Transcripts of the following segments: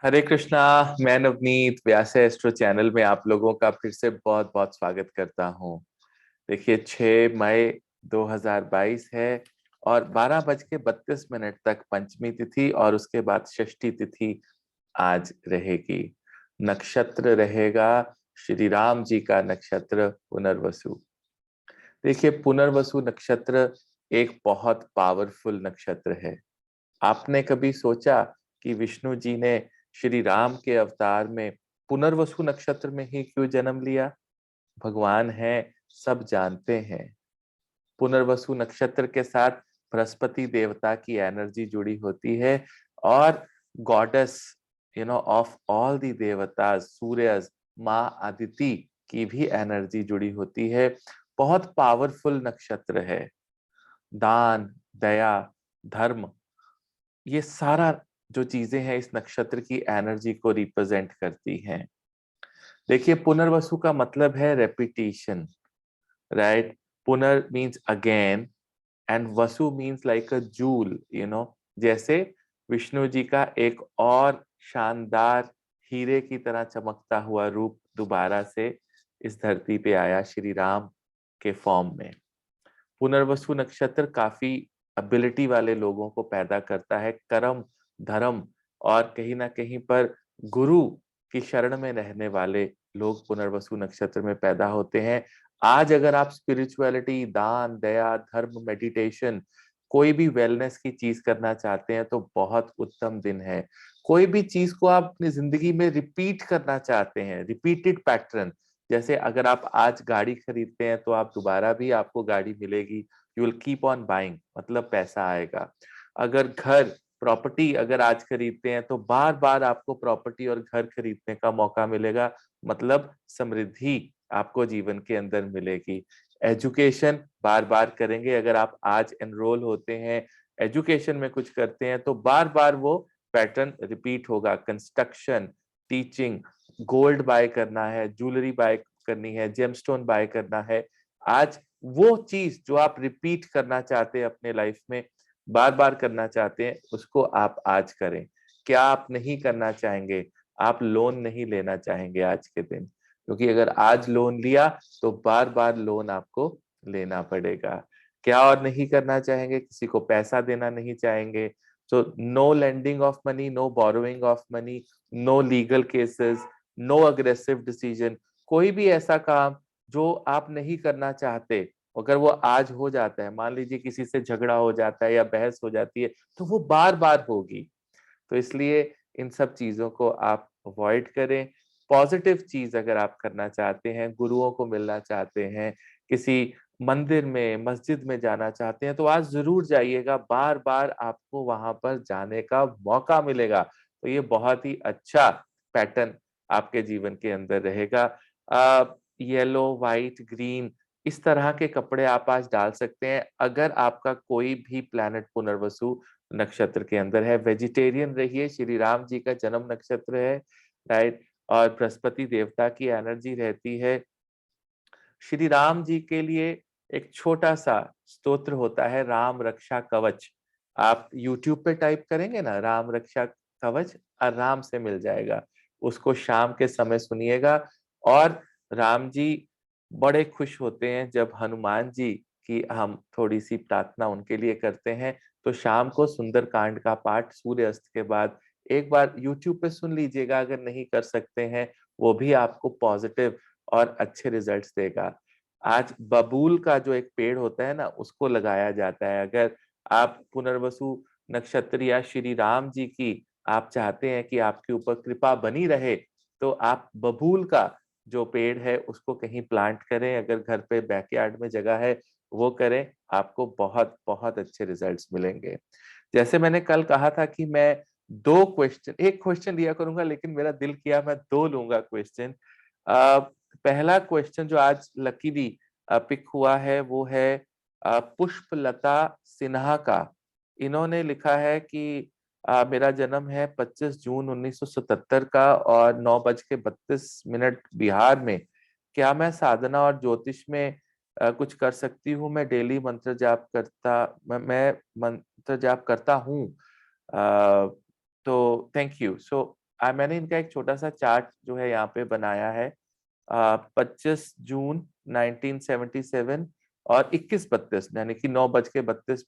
हरे कृष्णा। मैं नवनीत व्यास astro channel में आप लोगों का फिर से बहुत बहुत स्वागत करता हूँ। देखिए 6 मई 2022 है और 12:32 तक पंचमी तिथि और उसके बाद षष्ठी तिथि आज रहेगी। नक्षत्र रहेगा श्री राम जी का नक्षत्र पुनर्वसु। देखिए पुनर्वसु नक्षत्र एक बहुत पावरफुल नक्षत्र है। आपने कभी सोचा कि विष्णु जी ने श्री राम के अवतार में पुनर्वसु नक्षत्र में ही क्यों जन्म लिया? भगवान है, सब जानते हैं। पुनर्वसु नक्षत्र के साथ बृहस्पति देवता की एनर्जी जुड़ी होती है और गॉडेस ऑफ ऑल दी देवता सूर्य माँ अदिति की भी एनर्जी जुड़ी होती है। बहुत पावरफुल नक्षत्र है। दान, दया, धर्म, ये सारा जो चीजें हैं इस नक्षत्र की एनर्जी को रिप्रेजेंट करती हैं। देखिए पुनर्वसु का मतलब है रेपिटेशन, राइट? पुनर means again and Vasu means like a joule, जैसे विष्णु जी का एक और शानदार हीरे की तरह चमकता हुआ रूप दोबारा से इस धरती पे आया श्री राम के फॉर्म में। पुनर्वसु नक्षत्र काफी एबिलिटी वाले लोगों को पैदा करता है। कर्म, धर्म और कहीं ना कहीं पर गुरु की शरण में रहने वाले लोग पुनर्वसु नक्षत्र में पैदा होते हैं। आज अगर आप स्पिरिचुअलिटी, दान, दया, धर्म, मेडिटेशन, कोई भी वेलनेस की चीज करना चाहते हैं तो बहुत उत्तम दिन है। कोई भी चीज को आप अपनी जिंदगी में रिपीट करना चाहते हैं, रिपीटेड पैटर्न, जैसे अगर आप आज गाड़ी खरीदते हैं तो आप दोबारा भी आपको गाड़ी मिलेगी। You will keep on buying, मतलब पैसा आएगा। अगर घर, प्रॉपर्टी अगर आज खरीदते हैं तो बार बार आपको प्रॉपर्टी और घर खरीदने का मौका मिलेगा, मतलब समृद्धि आपको जीवन के अंदर मिलेगी। एजुकेशन बार बार करेंगे, अगर आप आज एनरोल होते हैं, एजुकेशन में कुछ करते हैं तो बार बार वो पैटर्न रिपीट होगा। कंस्ट्रक्शन, टीचिंग, गोल्ड बाय करना है, ज्वेलरी बाय करनी है, जेमस्टोन बाय करना है, आज वो चीज जो आप रिपीट करना चाहते हैं अपने लाइफ में, बार बार करना चाहते हैं, उसको आप आज करें। क्या आप नहीं करना चाहेंगे? आप लोन नहीं लेना चाहेंगे आज के दिन, क्योंकि अगर आज लोन लिया तो बार बार लोन आपको लेना पड़ेगा। क्या और नहीं करना चाहेंगे? किसी को पैसा देना नहीं चाहेंगे। So no lending of money, no borrowing of money, no legal cases, no aggressive decision. कोई भी ऐसा काम जो आप नहीं करना चाहते, अगर वो आज हो जाता है, मान लीजिए किसी से झगड़ा हो जाता है या बहस हो जाती है, तो वो बार बार होगी। तो इसलिए इन सब चीजों को आप अवॉइड करें। पॉजिटिव चीज अगर आप करना चाहते हैं, गुरुओं को मिलना चाहते हैं, किसी मंदिर में, मस्जिद में जाना चाहते हैं, तो आज जरूर जाइएगा। बार बार आपको वहां पर जाने का मौका मिलेगा। तो ये बहुत ही अच्छा पैटर्न आपके जीवन के अंदर रहेगा। येलो, व्हाइट, ग्रीन, इस तरह के कपड़े आप आज डाल सकते हैं अगर आपका कोई भी प्लैनेट पुनर्वसु नक्षत्र के अंदर है। वेजिटेरियन रहिए, श्री राम जी का जन्म नक्षत्र है, राइट? और बृहस्पति देवता की एनर्जी रहती है। श्री राम जी के लिए एक छोटा सा स्तोत्र होता है, राम रक्षा कवच। आप YouTube पे टाइप करेंगे ना राम रक्षा कवच, आराम से मिल जाएगा। उसको शाम के समय सुनिएगा। और राम जी बड़े खुश होते हैं जब हनुमान जी की हम थोड़ी सी प्रार्थना उनके लिए करते हैं। तो शाम को सुंदर कांड का पाठ सूर्य अस्त के बाद एक बार YouTube पे सुन लीजिएगा। अगर नहीं कर सकते हैं, वो भी आपको पॉजिटिव और अच्छे रिजल्ट्स देगा। आज बबूल का जो एक पेड़ होता है ना, उसको लगाया जाता है। अगर आप पुनर्वसु नक्षत्र या श्री राम जी की आप चाहते हैं कि आपके ऊपर कृपा बनी रहे, तो आप बबूल का जो पेड़ है उसको कहीं प्लांट करें। अगर घर पे बैकयार्ड में जगह है, वो करें। आपको बहुत बहुत अच्छे रिजल्ट्स मिलेंगे। जैसे मैंने कल कहा था कि मैं दो क्वेश्चन, एक क्वेश्चन लिया करूंगा, लेकिन मेरा दिल किया मैं दो लूंगा क्वेश्चन। पहला क्वेश्चन जो आज लकीली पिक हुआ है वो है पुष्पलता सिन्हा का। इन्होंने लिखा है कि मेरा जन्म है 25 जून 1977 का और 9:32 बिहार में। क्या मैं साधना और ज्योतिष में कुछ कर सकती हूँ? मैं डेली मंत्र जाप करता, मैं मंत्र जाप करता हूँ। तो थैंक यू। सो मैंने इनका एक छोटा सा चार्ट जो है यहाँ पे बनाया है। 25 जून 1977 और 21:32 यानी कि 9:32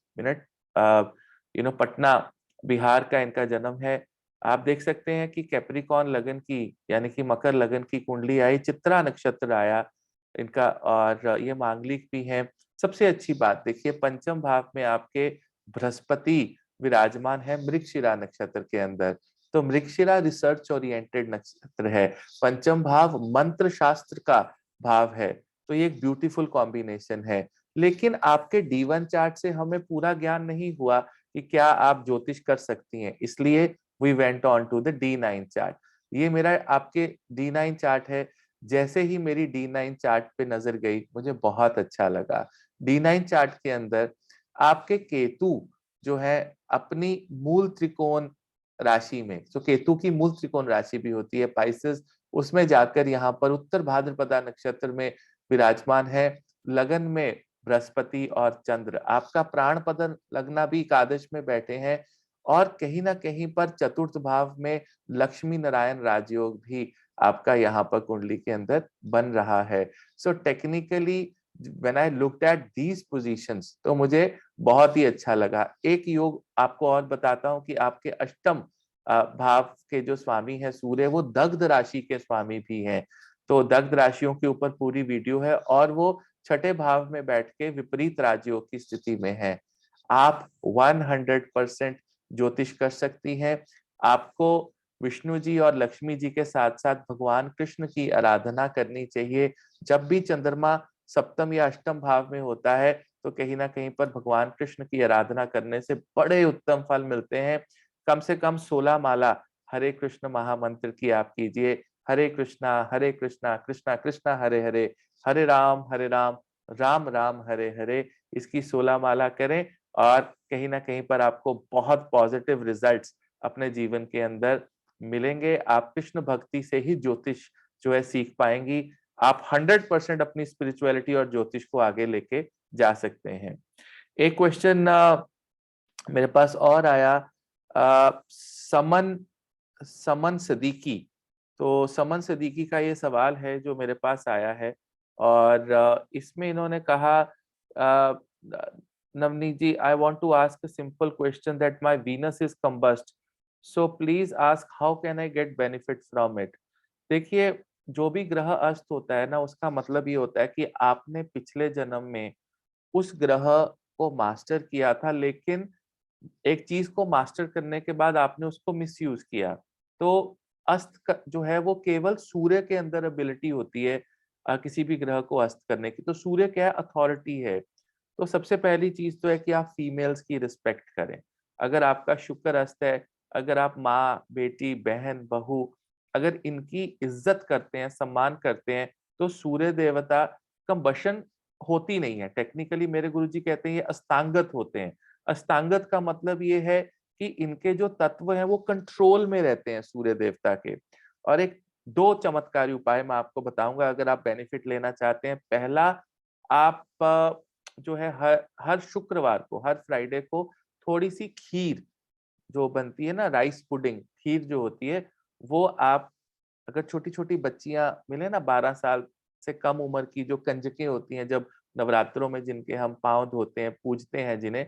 पटना बिहार का इनका जन्म है। आप देख सकते हैं कि कैप्रिकॉर्न लगन की यानी कि मकर लगन की कुंडली आई, चित्रा नक्षत्र आया इनका, और ये मांगलिक भी है। सबसे अच्छी बात देखिए, पंचम भाव में आपके बृहस्पति विराजमान है मृगशिरा नक्षत्र के अंदर। तो मृगशिरा रिसर्च ओरिएंटेड नक्षत्र है, पंचम भाव मंत्र शास्त्र का भाव है, तो ये एक ब्यूटीफुल कॉम्बिनेशन है। लेकिन आपके D1 चार्ट से हमें पूरा ज्ञान नहीं हुआ कि क्या आप ज्योतिष कर सकती हैं, इसलिए we went on to the D9 chart. ये मेरा आपके D9 चार्ट है। जैसे ही मेरी D9 चार्ट पे नजर गई, मुझे बहुत अच्छा लगा। D9 चार्ट के अंदर आपके केतु जो है अपनी मूल त्रिकोण राशि में, तो केतु की मूल त्रिकोण राशि भी होती है पाइसेस, उसमें जाकर यहाँ पर उत्तर भाद्रपदा नक्षत्र में विराजमान है। लगन में बृहस्पति और चंद्र, आपका प्राण पद लगना भी एकादश में बैठे हैं, और कहीं ना कहीं पर चतुर्थ भाव में लक्ष्मी नारायण राजयोग भी आपका यहाँ पर कुंडली के अंदर बन रहा है। So technically when I looked at these positions, तो मुझे बहुत ही अच्छा लगा। एक योग आपको और बताता हूं कि आपके अष्टम भाव के जो स्वामी है सूर्य, वो दग्ध राशि के स्वामी भी हैं। तो दग्ध राशियों के ऊपर पूरी वीडियो है, और वो छठे भाव में बैठ के विपरीत राजयोग की स्थिति में है। आप 100% ज्योतिष कर सकती हैं। आपको विष्णु जी और लक्ष्मी जी के साथ साथ भगवान कृष्ण की आराधना करनी चाहिए। जब भी चंद्रमा सप्तम या अष्टम भाव में होता है, तो कहीं ना कहीं पर भगवान कृष्ण की आराधना करने से बड़े उत्तम फल मिलते हैं। कम से कम 16 माला हरे कृष्ण महामंत्र की आप कीजिए। हरे कृष्णा कृष्णा कृष्णा हरे हरे, हरे राम राम राम हरे हरे, इसकी 16 माला करें, और कहीं ना कहीं पर आपको बहुत पॉजिटिव रिजल्ट्स अपने जीवन के अंदर मिलेंगे। आप कृष्ण भक्ति से ही ज्योतिष जो है सीख पाएंगी। आप 100% अपनी स्पिरिचुअलिटी और ज्योतिष को आगे लेके जा सकते हैं। एक क्वेश्चन मेरे पास और आया, समन समन सदीकी। तो समन सदीकी का ये सवाल है जो मेरे पास आया है, और इसमें इन्होंने कहा, Navneet ji, I want to ask a simple question that my Venus is combust, so please ask how can I get benefit from it. देखिए, जो भी ग्रह अस्त होता है ना, उसका मतलब ये होता है कि आपने पिछले जन्म में उस ग्रह को मास्टर किया था, लेकिन एक चीज को मास्टर करने के बाद आपने उसको मिसयूज किया। तो जो है वो केवल सूर्य के अंदर एबिलिटी होती है किसी भी ग्रह को अस्त करने की। तो सूर्य क्या है, अथॉरिटी है। तो सबसे पहली चीज तो है कि आप फीमेल्स की रिस्पेक्ट करें। अगर आपका शुक्र अस्त है, अगर आप माँ, बेटी, बहन, बहू, अगर इनकी इज्जत करते हैं, सम्मान करते हैं, तो सूर्य देवता कंबशन होती नहीं है। टेक्निकली मेरे गुरुजी कहते हैं ये अस्तांगत होते हैं। अस्तांगत का मतलब ये है कि इनके जो तत्व हैं वो कंट्रोल में रहते हैं सूर्य देवता के। और एक दो चमत्कारी उपाय मैं आपको बताऊंगा अगर आप बेनिफिट लेना चाहते हैं। पहला, आप जो है हर हर शुक्रवार को, हर फ्राइडे को थोड़ी सी खीर जो बनती है ना, राइस पुडिंग खीर जो होती है, वो आप, अगर छोटी छोटी बच्चियां मिले ना 12 साल से कम उम्र की, जो कंजकें होती हैं, जब नवरात्रों में जिनके हम पांव धोते हैं, पूजते हैं जिन्हें,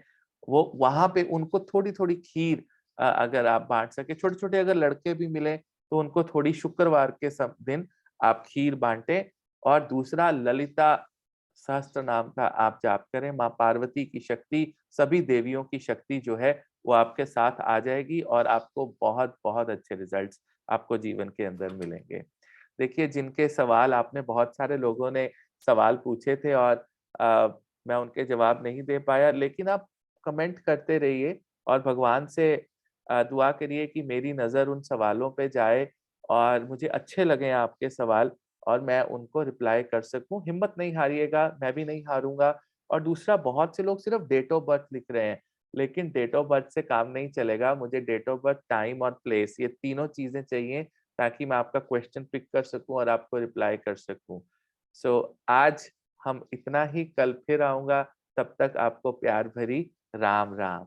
वो वहां पे उनको थोड़ी थोड़ी खीर अगर आप बांट सके, छोटे छोटे अगर लड़के भी मिले तो उनको थोड़ी शुक्रवार के दिन आप खीर बांटे। और दूसरा, ललिता सहस्त्र नाम का आप जाप करें। माँ पार्वती की शक्ति, सभी देवियों की शक्ति जो है वो आपके साथ आ जाएगी, और आपको बहुत बहुत अच्छे रिजल्ट्स आपको जीवन के अंदर मिलेंगे। देखिए, जिनके सवाल आपने, बहुत सारे लोगों ने सवाल पूछे थे और मैं उनके जवाब नहीं दे पाया, लेकिन आप कमेंट करते रहिए और भगवान से दुआ करिए कि मेरी नज़र उन सवालों पे जाए और मुझे अच्छे लगे आपके सवाल, और मैं उनको रिप्लाई कर सकूं। हिम्मत नहीं हारिएगा, मैं भी नहीं हारूंगा। और दूसरा, बहुत से लोग सिर्फ डेट ऑफ बर्थ लिख रहे हैं, लेकिन डेट ऑफ बर्थ से काम नहीं चलेगा। मुझे डेट ऑफ बर्थ, टाइम और प्लेस, ये तीनों चीजें चाहिए ताकि मैं आपका क्वेश्चन पिक कर सकूं और आपको रिप्लाई कर सकूं। सो आज हम इतना ही, कल फिर आऊंगा। तब तक आपको प्यार भरी राम राम।